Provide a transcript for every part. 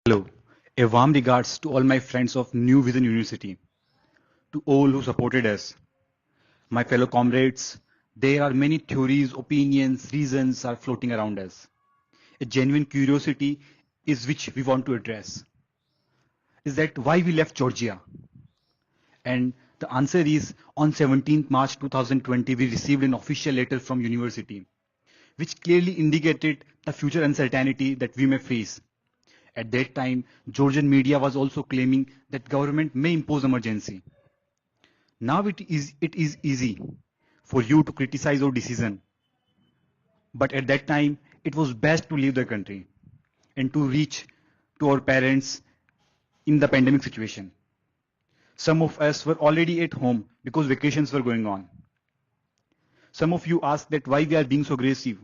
Hello, a warm regards to all my friends of New Vision University, to all who supported us, my fellow comrades. There are many theories, opinions, reasons are floating around us. A genuine curiosity is which we want to address. Is that why we left Georgia? And the answer is on 17th March 2020, we received an official letter from university, which clearly indicated the future uncertainty that we may face. At that time, Georgian media was also claiming that government may impose emergency. Now it is easy for you to criticize our decision, but at that time it was best to leave the country and to reach to our parents in the pandemic situation. Some of us were already at home because vacations were going on. Some of you asked that why we are being so aggressive,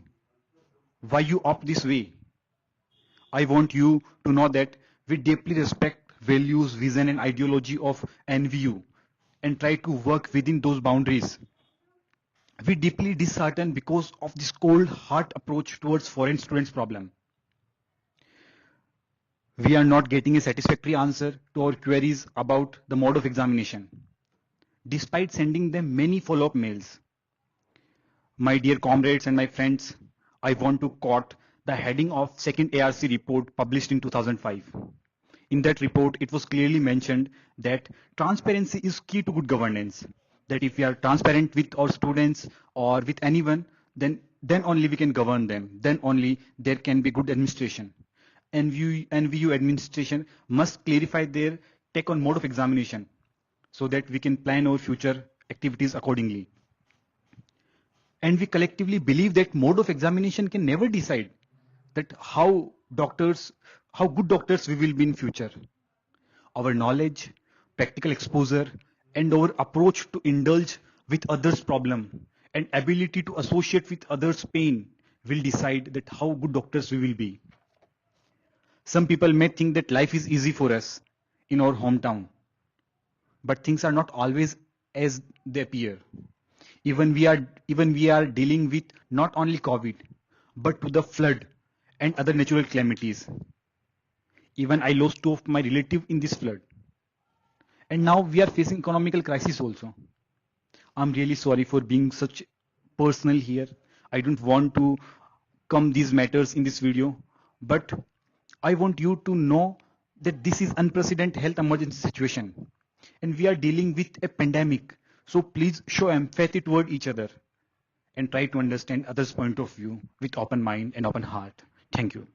why you opt this way. I want you to know that we deeply respect values, vision and ideology of NVU and try to work within those boundaries. We deeply disheartened because of this cold hard approach towards foreign students problem. We are not getting a satisfactory answer to our queries about the mode of examination, despite sending them many follow-up mails. My dear comrades and my friends, I want to quote the heading of second ARC report published in 2005. In that report, it was clearly mentioned that transparency is key to good governance. That if we are transparent with our students or with anyone, then only we can govern them. Then only there can be good administration. NVU administration must clarify their take on mode of examination so that we can plan our future activities accordingly. And we collectively believe that mode of examination can never decide that how good doctors we will be in future. Our knowledge, practical exposure, and our approach to indulge with others' problem and ability to associate with others' pain will decide that how good doctors we will be. Some people may think that life is easy for us in our hometown, but things are not always as they appear. Even we are dealing with not only COVID, but to the flood and other natural calamities. Even I lost two of my relatives in this flood. And now we are facing economical crisis also. I'm really sorry for being such personal here. I don't want to come these matters in this video, but I want you to know that this is unprecedented health emergency situation and we are dealing with a pandemic. So please show empathy toward each other and try to understand others' point of view with open mind and open heart. Thank you.